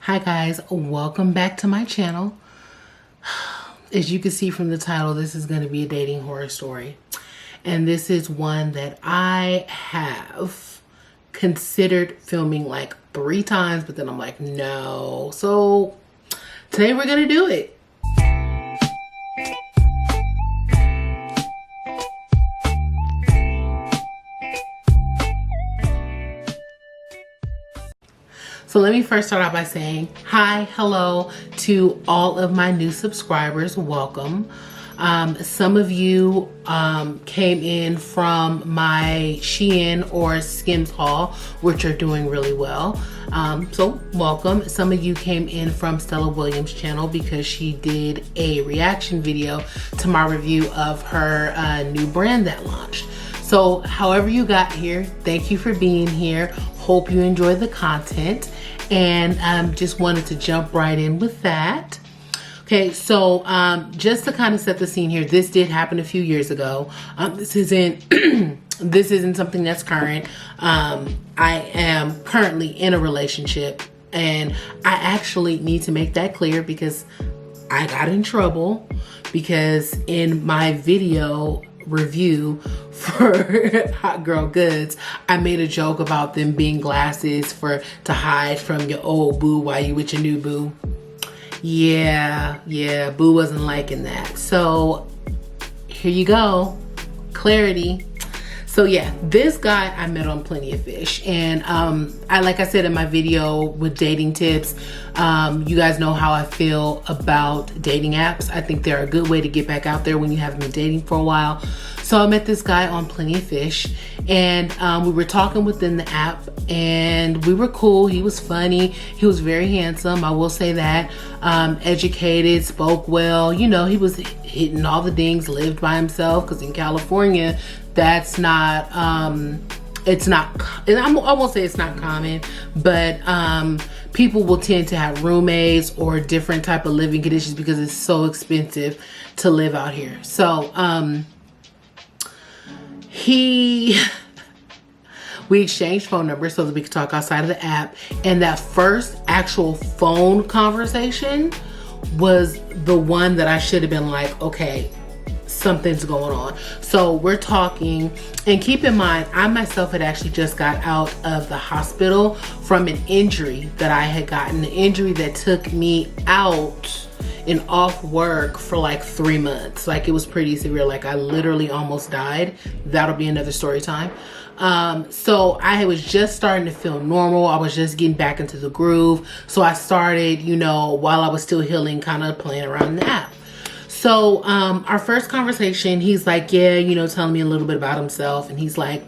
Hi guys, welcome back to my channel. As you can see from the title, this is going to be a dating horror story. And this is one that I have considered filming like 3 times, but then I'm like, no. So today we're going to do it. So let me first start out by saying hi, hello to all of my new subscribers. Welcome. Some of you came in from my Shein or Skims haul, which are doing really well. So welcome. Some of you came in from Stella Williams' channel because she did a reaction video to my review of her new brand that launched. So however you got here, thank you for being here. Hope you enjoy the content, and just wanted to jump right in with that. Okay, so just to kind of set the scene here, this did happen a few years ago. This isn't this isn't something that's current. I am currently in a relationship, and I actually need to make that clear because I got in trouble because in my video review for Hot Girl Goods, I made a joke about them being glasses to hide from your old boo while you with your new boo. Yeah, boo wasn't liking that. So here you go, clarity. So yeah, this guy I met on Plenty of Fish, and like I said in my video with dating tips, you guys know how I feel about dating apps. I think they're a good way to get back out there when you haven't been dating for a while. So I met this guy on Plenty of Fish, and we were talking within the app, and we were cool. He was funny. He was very handsome, I will say that. Educated, spoke well. You know, he was hitting all the dings, lived by himself, because in California, that's not, it's not, and I won't say it's not common, but people will tend to have roommates or different type of living conditions because it's so expensive to live out here. So we exchanged phone numbers so that we could talk outside of the app, and that first actual phone conversation was the one that I should have been like, okay, something's going on. So we're talking, and keep in mind, I myself had actually just got out of the hospital from an injury that I had gotten, an injury that took me out and off work for like 3 months. Like, it was pretty severe. Like, I literally almost died. That'll be another story time. So I was just starting to feel normal. I was just getting back into the groove. So I started, you know, while I was still healing, kind of playing around the app. So our first conversation, he's like, yeah, you know, telling me a little bit about himself. And he's like,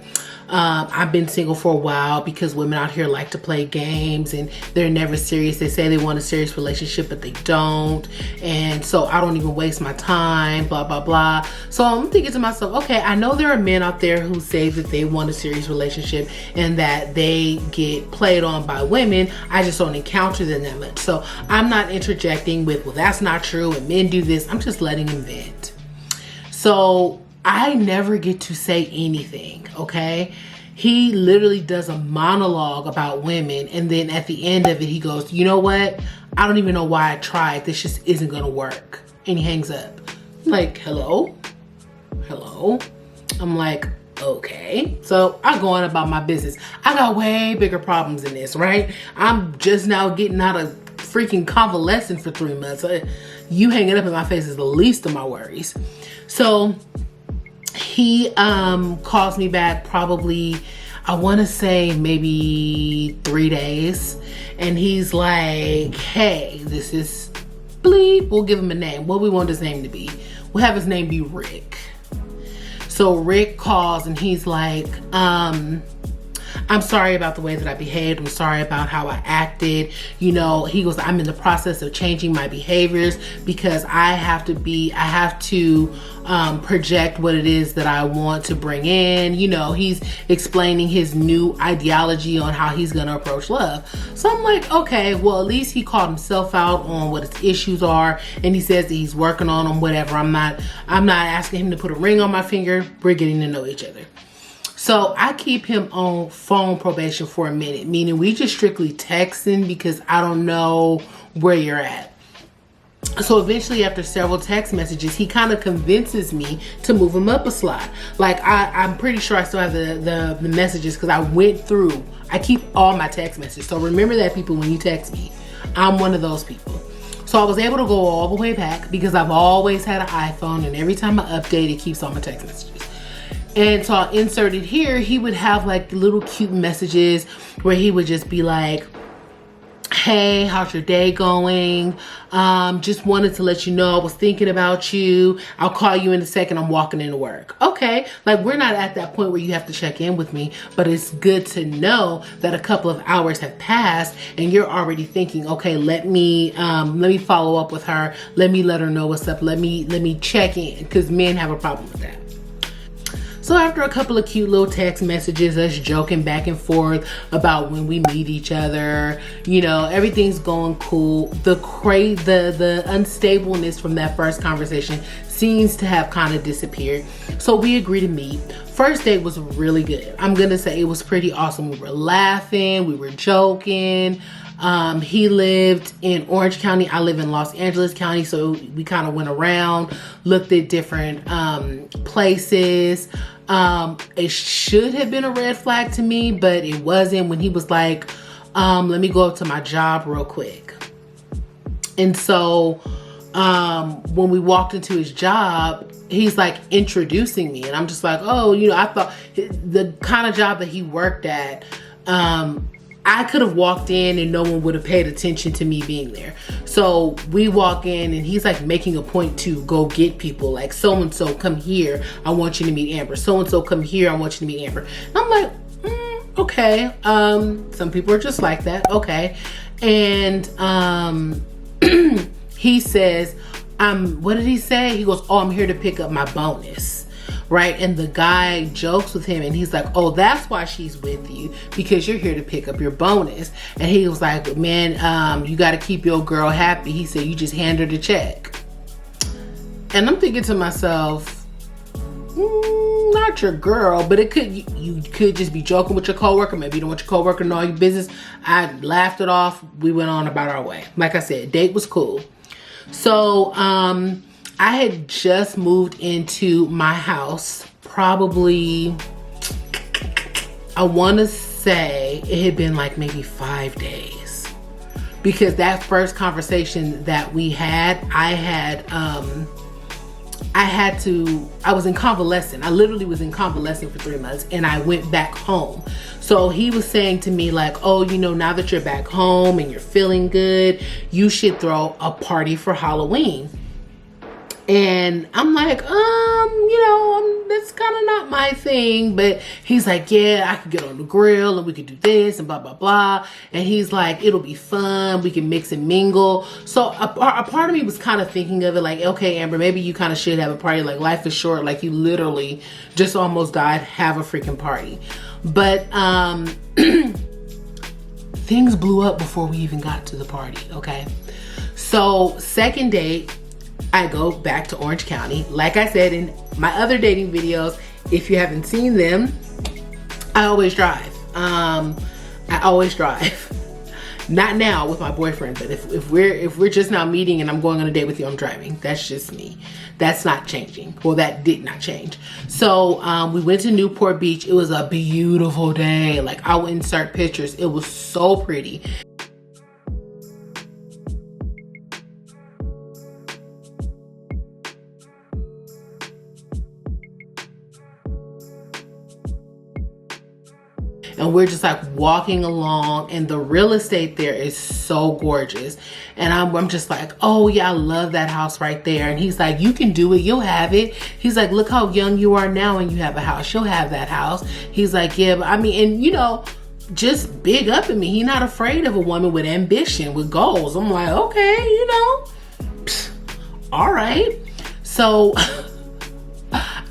I've been single for a while because women out here like to play games and they're never serious. They say they want a serious relationship, but they don't. And so I don't even waste my time, blah, blah, blah. So I'm thinking to myself, okay, I know there are men out there who say that they want a serious relationship and that they get played on by women. I just don't encounter them that much. So I'm not interjecting with, well, that's not true and men do this. I'm just letting him vent. So I never get to say anything, okay? He literally does a monologue about women, and then at the end of it, he goes, you know what? I don't even know why I tried. This just isn't gonna work. And he hangs up. I'm like, hello? I'm like, okay. So I go on about my business. I got way bigger problems than this, right? I'm just now getting out of freaking convalescent for 3 months. You hanging up in my face is the least of my worries. So he calls me back probably, I want to say maybe 3 days, and he's like, hey, this is bleep. We'll give him a name. What we want his name to be. We'll have his name be Rick. So Rick calls and he's like, I'm sorry about the way that I behaved. I'm sorry about how I acted. You know, he goes, I'm in the process of changing my behaviors because I have to project what it is that I want to bring in. You know, he's explaining his new ideology on how he's gonna approach love. So I'm like, okay, well, at least he called himself out on what his issues are, and he says that he's working on them, whatever. I'm not asking him to put a ring on my finger. We're getting to know each other. So I keep him on phone probation for a minute, meaning we just strictly texting because I don't know where you're at. So eventually, after several text messages, he kind of convinces me to move him up a slot. Like I'm pretty sure I still have the messages because I went through. I keep all my text messages. So remember that, people, when you text me, I'm one of those people. So I was able to go all the way back because I've always had an iPhone, and every time I update, it keeps all my text messages. And so I inserted here, he would have like little cute messages where he would just be like, hey, how's your day going? Just wanted to let you know I was thinking about you. I'll call you in a second. I'm walking into work. Okay. Like, we're not at that point where you have to check in with me, but it's good to know that a couple of hours have passed and you're already thinking, okay, let me follow up with her. Let me let her know what's up. Let me check in, because men have a problem with that. So after a couple of cute little text messages, us joking back and forth about when we meet each other, you know, everything's going cool. The unstableness from that first conversation seems to have kind of disappeared. So we agreed to meet. First date was really good. I'm gonna say it was pretty awesome. We were laughing, we were joking. He lived in Orange County. I live in Los Angeles County. So we kind of went around, looked at different places. It should have been a red flag to me, but it wasn't, when he was like, let me go up to my job real quick. And so when we walked into his job, he's like introducing me, and I'm just like, oh, you know, I thought the kind of job that he worked at, I could have walked in and no one would have paid attention to me being there. So we walk in and he's like making a point to go get people, like, so-and-so, come here, I want you to meet Amber. So-and-so, come here, I want you to meet Amber. And I'm like, okay. Some people are just like that. Okay. And he says, what did he say? He goes, oh, I'm here to pick up my bonus. Right? And the guy jokes with him and he's like, oh, that's why she's with you, because you're here to pick up your bonus. And he was like, man, you got to keep your girl happy. He said, you just hand her the check. And I'm thinking to myself, not your girl, but it could, you could just be joking with your coworker. Maybe you don't want your coworker to know your business. I laughed it off. We went on about our way. Like I said, date was cool. So, I had just moved into my house, probably, I want to say it had been like maybe 5 days, because that first conversation that we had, I was in convalescent. I literally was in convalescent for 3 months, and I went back home. So he was saying to me like, oh, you know, now that you're back home and you're feeling good, you should throw a party for Halloween. And I'm like, you know, that's kind of not my thing. But he's like, yeah, I could get on the grill and we could do this and blah, blah, blah. And he's like, it'll be fun. We can mix and mingle. So a part of me was kind of thinking of it like, okay, Amber, maybe you kind of should have a party. Like, life is short. Like, you literally just almost died. Have a freaking party. But things blew up before we even got to the party, okay? So second date, I go back to Orange County. Like I said in my other dating videos, if you haven't seen them, I always drive. I always drive. Not now with my boyfriend, but if we're just now meeting and I'm going on a date with you, I'm driving. That's just me. That's not changing. Well, that did not change. So we went to Newport Beach. It was a beautiful day. Like, I will insert pictures. It was so pretty. And we're just like walking along, and the real estate there is so gorgeous. And I'm just like, oh yeah, I love that house right there. And he's like, you can do it, you'll have it. He's like, look how young you are now and you have a house, you'll have that house. He's like, yeah, but I mean, and you know, just big up in me. He's not afraid of a woman with ambition, with goals. I'm like, okay, you know, all right. So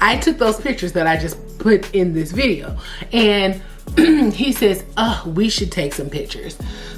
I took those pictures that I just put in this video, and he says, oh, we should take some pictures.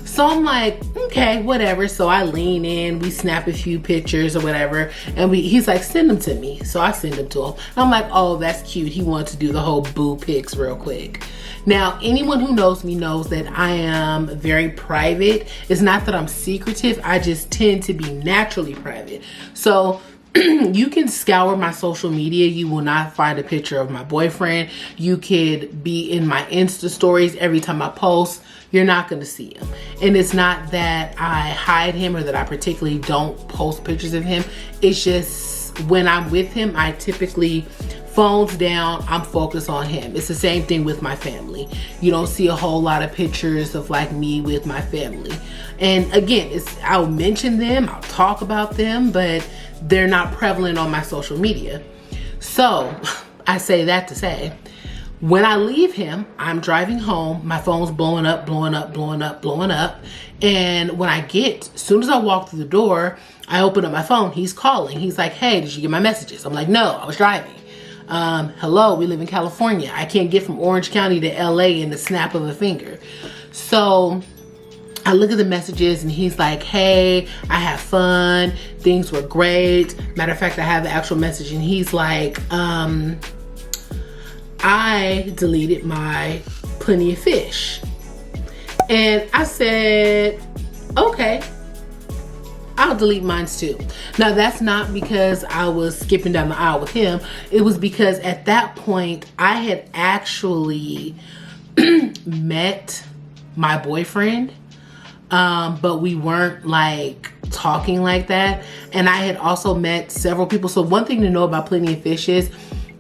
So I'm like, okay, whatever. So I lean in, we snap a few pictures or whatever, and he's like, send them to me. So I send them to him. And I'm like, oh, that's cute. He wanted to do the whole boo pics real quick. Now, anyone who knows me knows that I am very private. It's not that I'm secretive, I just tend to be naturally private. So you can scour my social media, you will not find a picture of my boyfriend. You could be in my Insta stories every time I post, you're not going to see him. And it's not that I hide him or that I particularly don't post pictures of him. It's just when I'm with him, I typically phones down, I'm focused on him. It's the same thing with my family. You don't see a whole lot of pictures of like me with my family. And again, I'll mention them, I'll talk about them, but they're not prevalent on my social media. So I say that to say, when I leave him, I'm driving home, my phone's blowing up, blowing up, blowing up, blowing up. And when as soon as I walk through the door, I open up my phone, he's calling. He's like, hey, did you get my messages? I'm like, no, I was driving. Hello, we live in California. I can't get from Orange County to LA in the snap of a finger. So I look at the messages and he's like, hey, I had fun. Things were great. Matter of fact, I have the actual message and he's like, I deleted my Plenty of Fish. And I said, okay, I'll delete mine too. Now that's not because I was skipping down the aisle with him. It was because at that point I had actually met my boyfriend, but we weren't like talking like that. And I had also met several people. So one thing to know about Plenty of Fish is,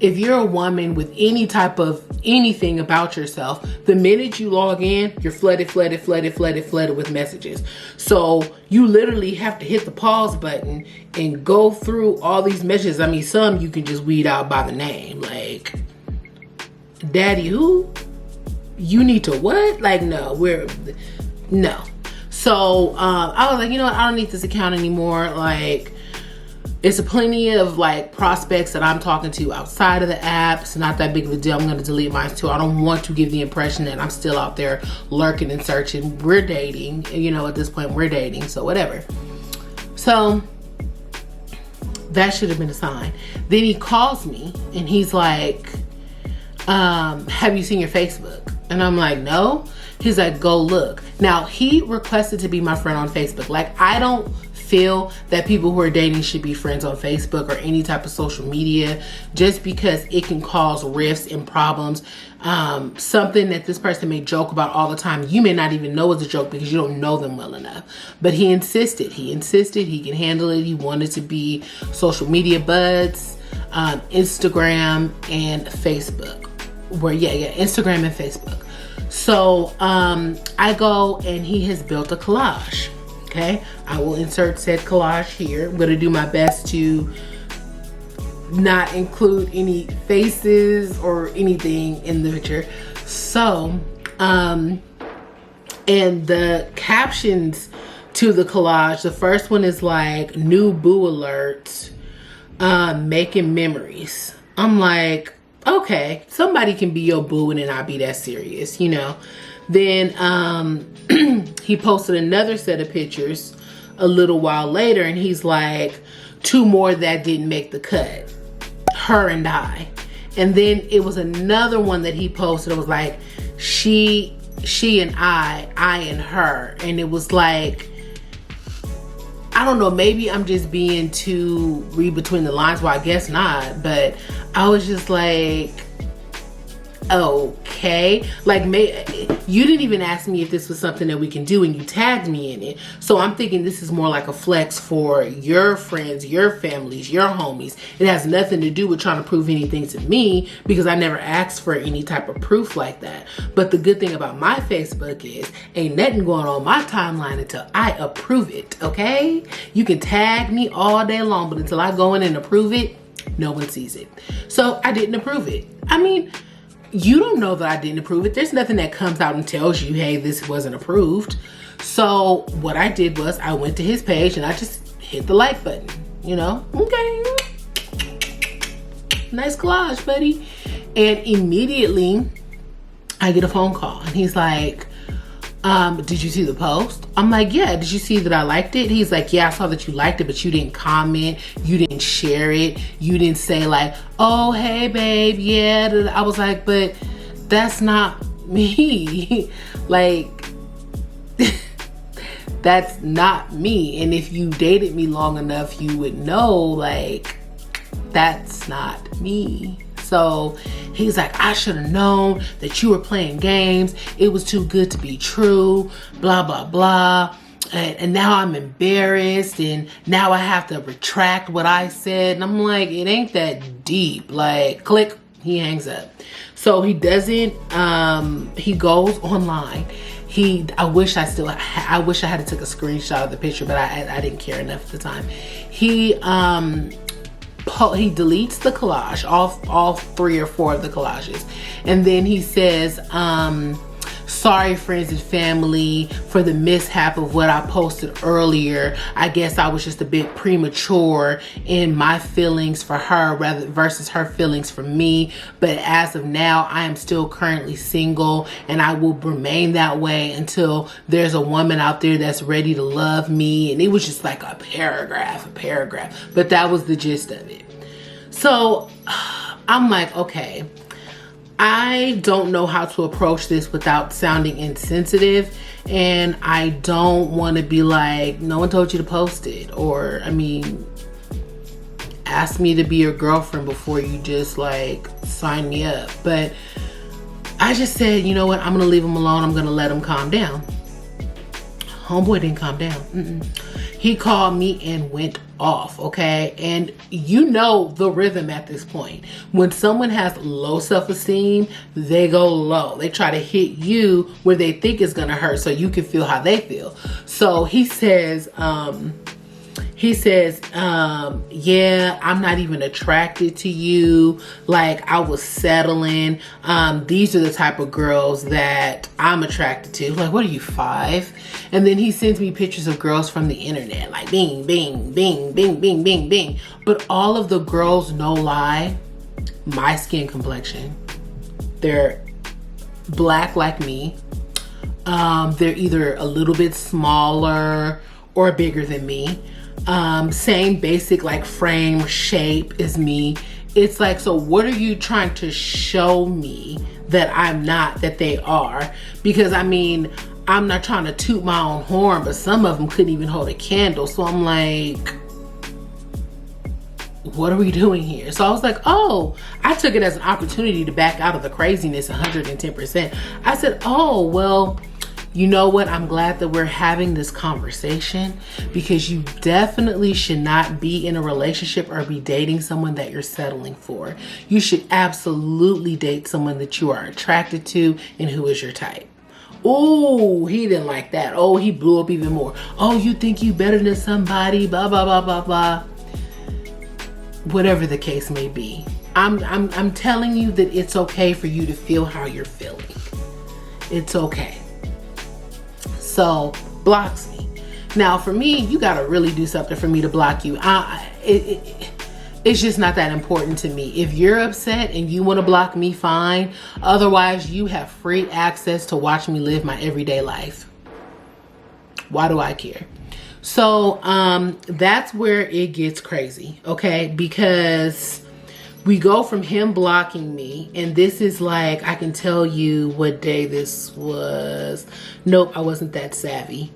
if you're a woman with any type of anything about yourself, the minute you log in, you're flooded with messages. So you literally have to hit the pause button and go through all these messages. I mean, some you can just weed out by the name, like, daddy who? You need to what? Like, no. So I was like, you know what? I don't need this account anymore. Like, it's a plenty of like prospects that I'm talking to outside of the app. It's not that big of a deal. I'm going to delete mine too. I don't want to give the impression that I'm still out there lurking and searching. We're dating, you know, at this point we're dating, so whatever. So that should have been a sign. Then he calls me and he's like, have you seen your Facebook? And I'm like, no. He's like, go look. Now he requested to be my friend on Facebook. Like, I don't feel that people who are dating should be friends on Facebook or any type of social media, just because it can cause rifts and problems. Something that this person may joke about all the time, you may not even know it's a joke because you don't know them well enough. But he insisted he can handle it. He wanted to be social media buds, Instagram and Facebook. Instagram and Facebook. So I go and he has built a collage. Okay, I will insert said collage here. I'm gonna do my best to not include any faces or anything in the picture. So, and the captions to the collage, the first one is like, new boo alert, making memories. I'm like, okay, somebody can be your boo and then not be that serious, you know. Then he posted another set of pictures a little while later and he's like, 2 more that didn't make the cut, her and I. And then it was another one that he posted. It was like, she and I and her. And it was like, I don't know, maybe I'm just being too read between the lines. Well, I guess not, but I was just like, okay, like, you didn't even ask me if this was something that we can do and you tagged me in it. So I'm thinking this is more like a flex for your friends, your families, your homies. It has nothing to do with trying to prove anything to me because I never asked for any type of proof like that. But the good thing about my Facebook is ain't nothing going on my timeline until I approve it, okay? You can tag me all day long, but until I go in and approve it, no one sees it. So I didn't approve it. I mean, you don't know that I didn't approve it. There's nothing that comes out and tells you, hey, this wasn't approved. So what I did was I went to his page and I just hit the like button, you know, okay. Nice collage, buddy. And immediately I get a phone call and he's like, Did you see the post? I'm like, yeah. Did you see that I liked it? He's like, yeah, I saw that you liked it, but you didn't comment, you didn't share it, you didn't say like, oh, hey babe, yeah. I was like, but that's not me. Like, that's not me. And if you dated me long enough, you would know, like, that's not me. So he's like, I should have known that you were playing games. It was too good to be true, blah, blah, blah. And now I'm embarrassed, and now I have to retract what I said. And I'm like, it ain't that deep. Like, click, he hangs up. So he doesn't, he goes online. I wish I had to take a screenshot of the picture, but I didn't care enough at the time. He deletes the collage, all 3 or 4 of the collages, and then he says, sorry friends and family for the mishap of what I posted earlier. I guess I was just a bit premature in my feelings for her versus her feelings for me, but as of now I am still currently single, and I will remain that way until there's a woman out there that's ready to love me. And it was just like a paragraph, but that was the gist of it. So I'm like, okay, I don't know how to approach this without sounding insensitive, and I don't want to be like, no one told you to post it, or, I mean, ask me to be your girlfriend before you just like sign me up. But I just said, you know what, I'm gonna leave him alone. I'm gonna let him calm down. Homeboy didn't calm down. He called me and went off, okay? And you know the rhythm at this point. When someone has low self-esteem, they go low. They try to hit you where they think it's gonna hurt so you can feel how they feel. So he says, yeah, I'm not even attracted to you. Like, I was settling. These are the type of girls that I'm attracted to. Like, what are you, 5? And then he sends me pictures of girls from the internet, like bing, bing, bing, bing, bing, bing, bing. But all of the girls, no lie, my skin complexion. They're black like me. They're either a little bit smaller or bigger than me. Same basic like frame shape as me. It's like, so what are you trying to show me that I'm not, that they are? Because I mean, I'm not trying to toot my own horn, but some of them couldn't even hold a candle. So I'm like, what are we doing here? So I was like, oh, I took it as an opportunity to back out of the craziness 110%. I said, oh, well, you know what? I'm glad that we're having this conversation, because you definitely should not be in a relationship or be dating someone that you're settling for. You should absolutely date someone that you are attracted to and who is your type. Oh, he didn't like that. Oh, he blew up even more. Oh, you think you better than somebody, blah, blah, blah, blah, blah. Whatever the case may be. I'm telling you that it's okay for you to feel how you're feeling. It's okay. So blocks me. Now for me, you gotta really do something for me to block you. It's just not that important to me. If you're upset and you want to block me, fine. Otherwise, you have free access to watch me live my everyday life. Why do I care? So that's where it gets crazy, okay? Because we go from him blocking me, and this is like, I can tell you what day this was. Nope, I wasn't that savvy.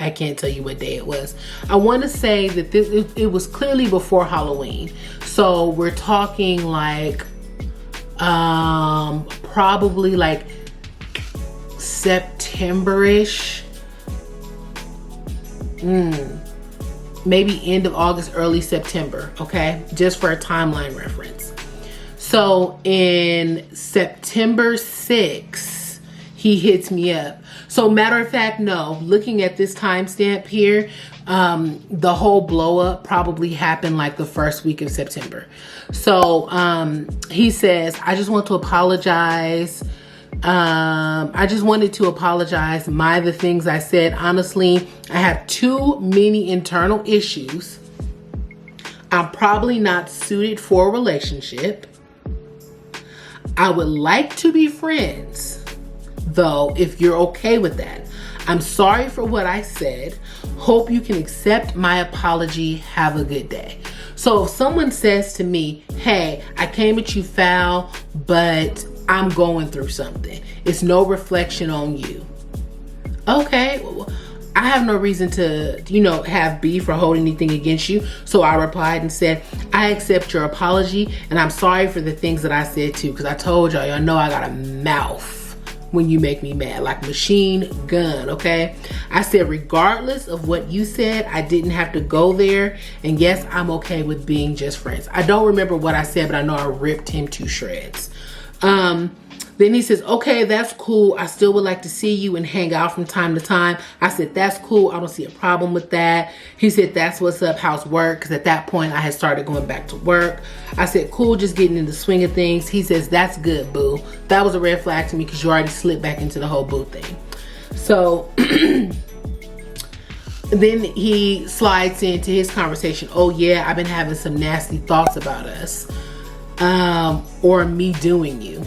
I can't tell you what day it was. I want to say that it was clearly before Halloween. So we're talking like probably like September-ish. Maybe end of August, early September, okay? Just for a timeline reference. So in September 6th, he hits me up. So matter of fact, no, looking at this timestamp here, the whole blow up probably happened like the first week of September. So he says, I just want to apologize. I just wanted to apologize. The things I said, honestly, I have too many internal issues. I'm probably not suited for a relationship. I would like to be friends, though, if you're okay with that. I'm sorry for what I said. Hope you can accept my apology. Have a good day. So if someone says to me, hey, I came at you foul, but I'm going through something. It's no reflection on you. Okay, I have no reason to, have beef or hold anything against you. So I replied and said, I accept your apology and I'm sorry for the things that I said too. Because I told y'all know I got a mouth when you make me mad, like machine gun, okay? I said, regardless of what you said, I didn't have to go there. And yes, I'm okay with being just friends. I don't remember what I said, but I know I ripped him to shreds. Then he says, okay, that's cool. I still would like to see you and hang out from time to time. I said, that's cool. I don't see a problem with that. He said, that's what's up. How's work? Because at that point I had started going back to work. I said, cool, just getting in the swing of things. He says, that's good, boo. That was a red flag to me because you already slipped back into the whole boo thing. So then he slides into his conversation. Oh yeah, I've been having some nasty thoughts about us, or me doing you.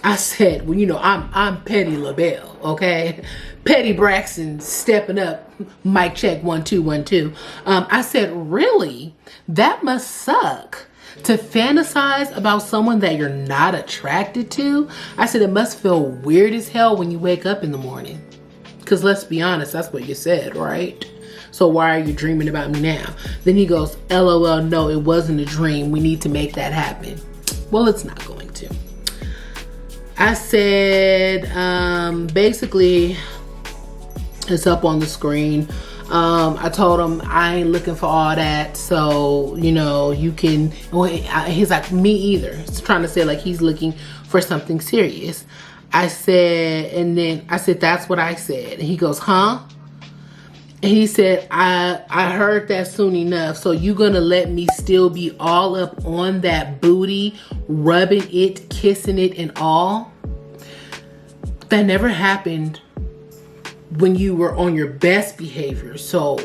I said, well, I'm Petty LaBelle, okay? Petty Braxton stepping up. Mic check, 1 2 1 2. I said, really? That must suck to fantasize about someone that you're not attracted to. I said, it must feel weird as hell when you wake up in the morning. Because let's be honest, that's what you said, right? So why are you dreaming about me now? Then he goes, LOL, no, it wasn't a dream. We need to make that happen. Well, it's not going to. I said, basically, it's up on the screen. I told him I ain't looking for all that. So, you can, he's like, me either. He's trying to say like he's looking for something serious. I said, and then I said, that's what I said. And he goes, huh? And he said, I heard that soon enough. So you gonna let me still be all up on that booty, rubbing it, kissing it and all? That never happened when you were on your best behavior. So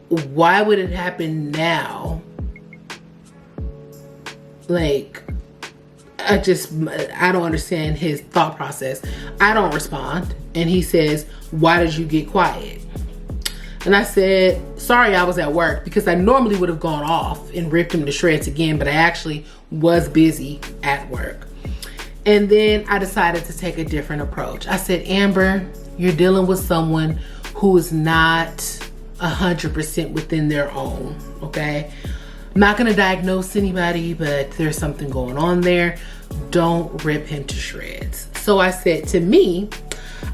why would it happen now? Like, I don't understand his thought process. I don't respond. And he says, why did you get quiet? And I said, sorry, I was at work, because I normally would have gone off and ripped him to shreds again, but I actually was busy at work. And then I decided to take a different approach. I said, Amber, you're dealing with someone who is not 100% within their own, okay? I'm not gonna diagnose anybody, but there's something going on there. Don't rip him to shreds. So I said, to me,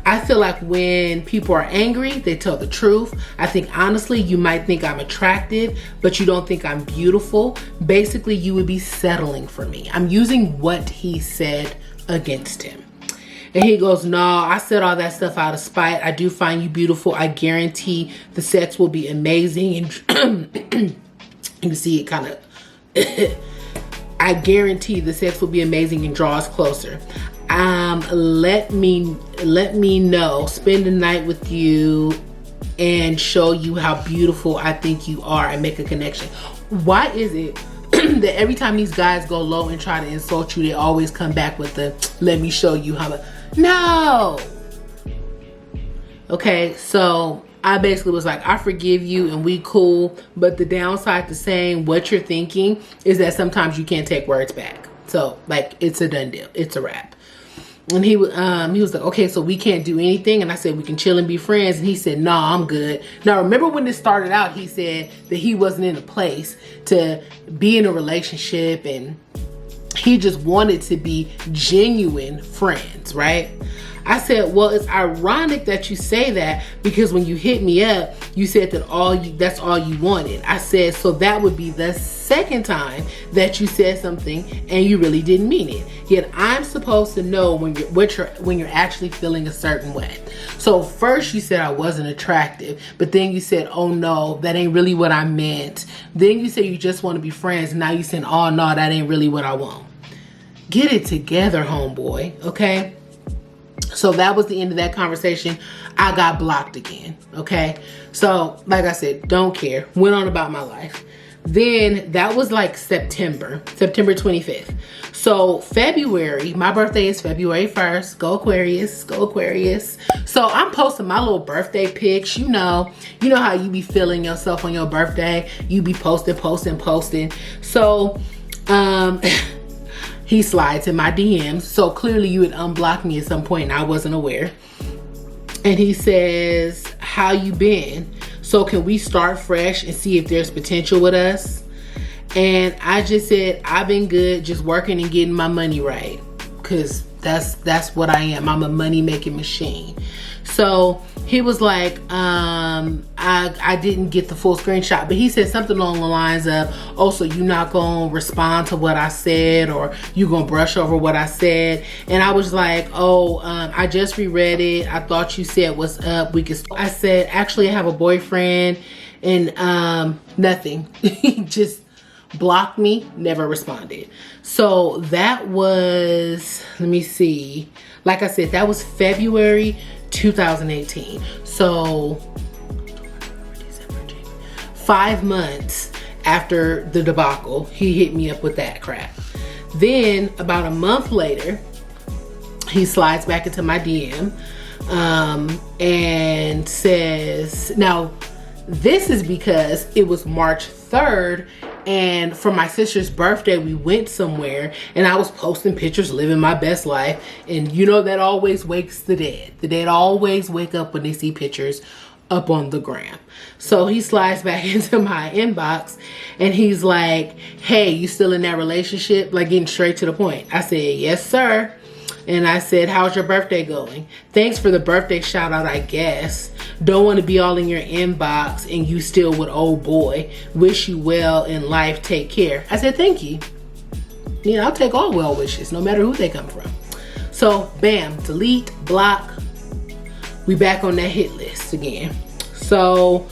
I feel like when people are angry, they tell the truth. I think honestly, you might think I'm attractive, but you don't think I'm beautiful. Basically, you would be settling for me. I'm using what he said against him. And he goes, no, I said all that stuff out of spite. I do find you beautiful. I guarantee the sex will be amazing. And you can see it kind of, I guarantee the sex will be amazing and draw us closer. Let me know, spend the night with you and show you how beautiful I think you are and make a connection. Why is it that every time these guys go low and try to insult you, they always come back with the, let me show you how no. Okay, so I basically was like, I forgive you and we cool, but the downside to saying what you're thinking is that sometimes you can't take words back. So like, it's a done deal. It's a wrap. And he was like, okay, so we can't do anything. And I said, we can chill and be friends. And he said, no, I'm good. Now, remember when this started out, he said that he wasn't in a place to be in a relationship and he just wanted to be genuine friends, right? I said, well, it's ironic that you say that, because when you hit me up, you said that that's all you wanted. I said, so that would be the second time that you said something and you really didn't mean it. Yet I'm supposed to know when you're actually feeling a certain way. So first you said I wasn't attractive, but then you said, oh no, that ain't really what I meant. Then you said you just want to be friends, and now you said, oh no, that ain't really what I want. Get it together, homeboy, okay? So that was the end of that conversation. I got blocked again, okay? So, like I said, don't care. Went on about my life. Then that was like September 25th. So February, my birthday is February 1st. Go Aquarius, go Aquarius. So I'm posting my little birthday pics. You know how you be feeling yourself on your birthday. You be posting. So he slides in my DMs. So clearly you had unblocked me at some point and I wasn't aware. And he says, how you been? So can we start fresh and see if there's potential with us? And I just said, I've been good, just working and getting my money right. Cause that's what I am. I'm a money making machine. So he was like, I didn't get the full screenshot, but he said something along the lines of, oh, so you not gonna respond to what I said, or you gonna brush over what I said? And I was like, oh, I just reread it. I thought you said what's up. I said, actually I have a boyfriend, and nothing. He just blocked me, never responded. So that was, let me see. Like I said, that was February 2018. So 5 months after the debacle, he hit me up with that crap. Then about a month later, he slides back into my DM and says, now this is because it was March 3rd, and for my sister's birthday we went somewhere and I was posting pictures living my best life, and you know that always wakes the dead. The dead always wake up when they see pictures up on the gram. So he slides back into my inbox and he's like, hey, you still in that relationship? Like, getting straight to the point. I said, yes sir. And I said, how's your birthday going? Thanks for the birthday shout out, I guess. Don't want to be all in your inbox and you still with old boy. Wish you well in life. Take care. I said, thank you. You know, I'll take all well wishes, no matter who they come from. So bam, delete, block. We back on that hit list again. So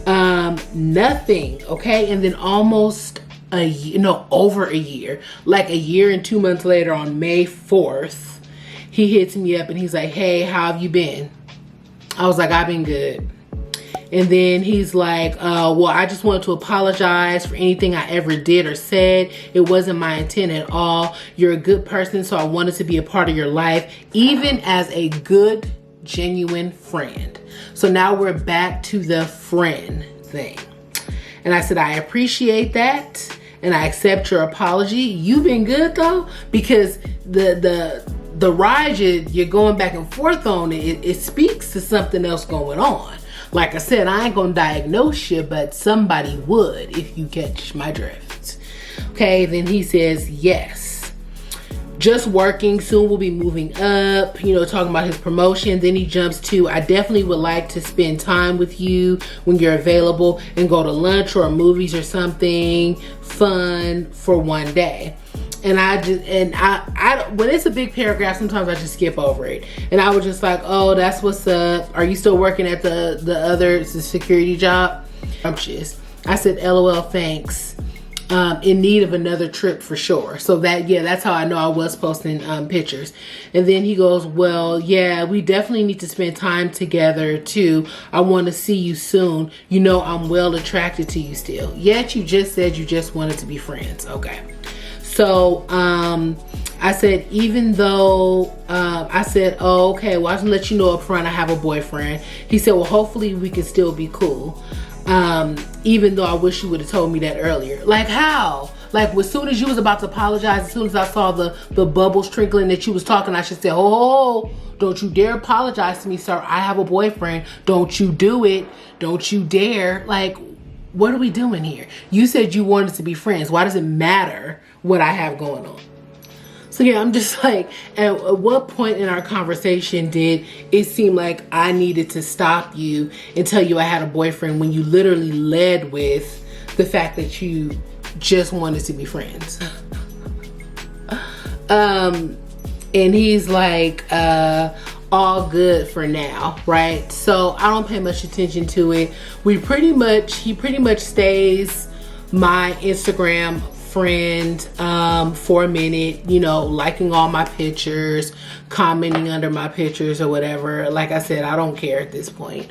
nothing, okay? And then almost a year, no, over a year, like a year and 2 months later on May 4th, he hits me up and he's like, hey, how have you been? I was like, I've been good. And then he's like, well, I just wanted to apologize for anything I ever did or said. It wasn't my intent at all. You're a good person, so I wanted to be a part of your life, even as a good, genuine friend. So now we're back to the friend thing. And I said, I appreciate that and I accept your apology. You've been good though, because the ride you're going back and forth on, it speaks to something else going on. Like I said, I ain't gonna diagnose you, but somebody would if you catch my drift. Okay, then he says, yes. Just working, soon we'll be moving up, you know, talking about his promotion. Then he jumps to, I definitely would like to spend time with you when you're available and go to lunch or movies or something fun for one day. And I when it's a big paragraph, sometimes I just skip over it. And I was just like, oh, that's what's up. Are you still working at the security job? I said, LOL, thanks. In need of another trip for sure. So that's how I know I was posting pictures. And then he goes, well, yeah, we definitely need to spend time together too. I want to see you soon. You know, I'm well attracted to you still. Yet you just said you just wanted to be friends. Okay. So I said, even though I said, oh, okay, well, I can let you know up front I have a boyfriend. He said, well, hopefully we can still be cool. Even though I wish you would have told me that earlier. Like, how? Like, as soon as you was about to apologize, as soon as I saw the bubbles trickling that you was talking, I should say, oh, don't you dare apologize to me, sir. I have a boyfriend. Don't you do it. Don't you dare. Like, what are we doing here? You said you wanted to be friends. Why does it matter what I have going on? So yeah, I'm just like, at what point in our conversation did it seem like I needed to stop you and tell you I had a boyfriend when you literally led with the fact that you just wanted to be friends? And he's like, all good for now, right? So I don't pay much attention to it. He pretty much stays my Instagram friend for a minute, you know, liking all my pictures, commenting under my pictures or whatever. Like I said, I don't care at this point.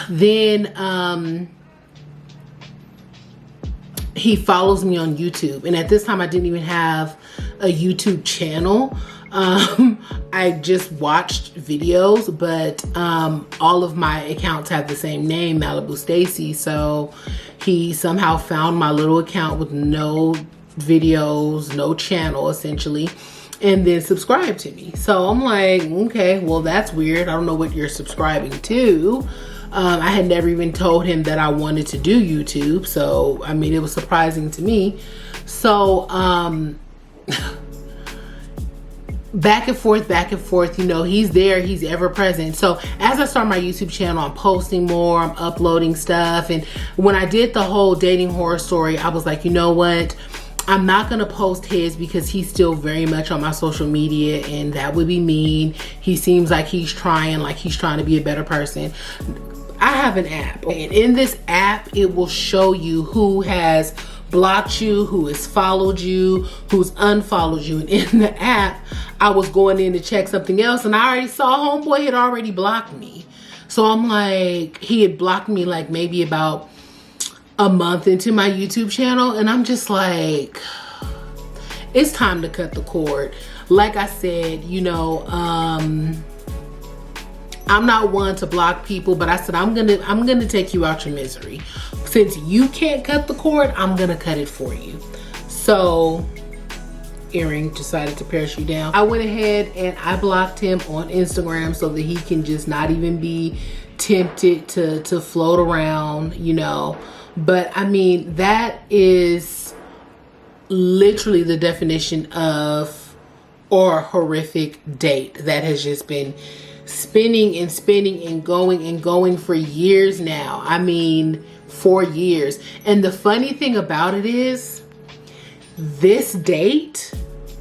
Then he follows me on YouTube, and at this time I didn't even have a YouTube channel. I just watched videos, but all of my accounts have the same name, Malabustacie. So he somehow found my little account with no videos, no channel essentially, and then subscribed to me. So I'm like, okay, well that's weird. I don't know what you're subscribing to. I had never even told him that I wanted to do YouTube. So, I mean, it was surprising to me. So, back and forth, you know, he's there, he's ever present. So as I start my YouTube channel, I'm posting more, I'm uploading stuff. And when I did the whole dating horror story, I was like, you know what? I'm not gonna post his because he's still very much on my social media, and that would be mean. He seems like he's trying to be a better person. I have an app, and in this app, it will show you who has blocked you, who has followed you, who's unfollowed you. And in the app, I was going in to check something else, and I already saw homeboy had already blocked me. So I'm like, he had blocked me like maybe about a month into my YouTube channel, and I'm just like, it's time to cut the cord. Like I said, you know, I'm not one to block people, but I said I'm gonna take you out your misery. Since you can't cut the cord, I'm gonna cut it for you. So Earring decided to parachute down. I went ahead and I blocked him on Instagram so that he can just not even be tempted to float around, you know. But I mean, that is literally the definition of or horrific date that has just been spinning and spinning and going for years now. I mean, 4 years. And the funny thing about it is, this date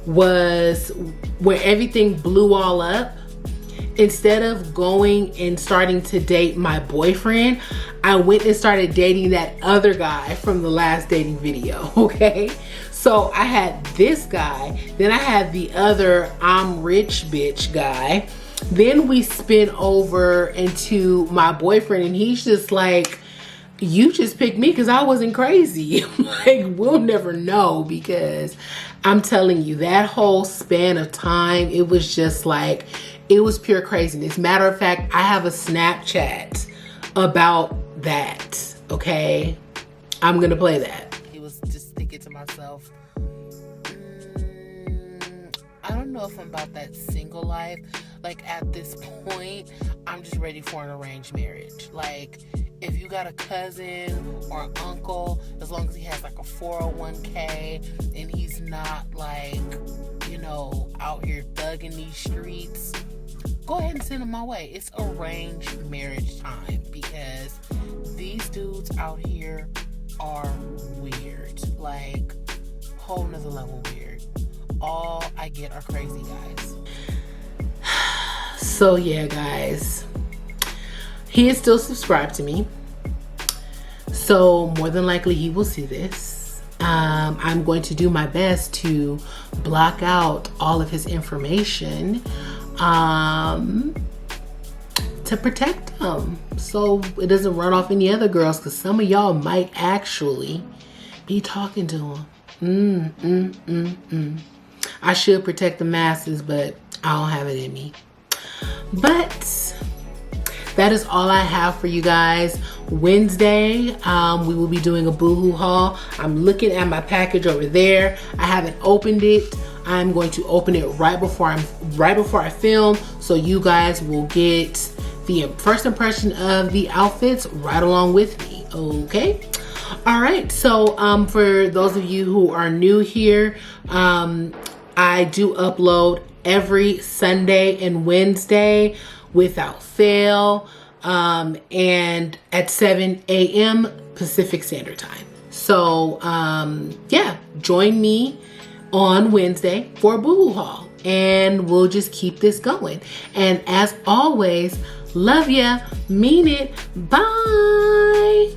was where everything blew all up. Instead of going and starting to date my boyfriend, I went and started dating that other guy from the last dating video, okay? So I had this guy, then I had the other I'm rich bitch guy. Then we spin over into my boyfriend, and he's just like, you just picked me because I wasn't crazy. Like, we'll never know, because I'm telling you, that whole span of time, it was just like, it was pure craziness. Matter of fact, I have a Snapchat about that, okay? I'm gonna play that. He was just thinking to myself, I don't know if I'm about that single life. Like, at this point, I'm just ready for an arranged marriage. Like, if you got a cousin or an uncle, as long as he has like a 401k and he's not like, you know, out here thugging these streets, go ahead and send him my way. It's arranged marriage time, because these dudes out here are weird. Like, whole nother level weird. All I get are crazy guys. So yeah, guys, he is still subscribed to me, so more than likely he will see this. I'm going to do my best to block out all of his information to protect him, so it doesn't run off any other girls, because some of y'all might actually be talking to him. I should protect the masses, but I don't have it in me. But that is all I have for you guys. Wednesday, we will be doing a boohoo haul. I'm looking at my package over there. I haven't opened it. I'm going to open it right before I film, so you guys will get the first impression of the outfits right along with me. Okay. All right. So for those of you who are new here, I do upload every Sunday and Wednesday without fail, and at 7 a.m. Pacific Standard Time. So yeah, join me on Wednesday for a boohoo haul, and we'll just keep this going. And as always, love ya, mean it, bye.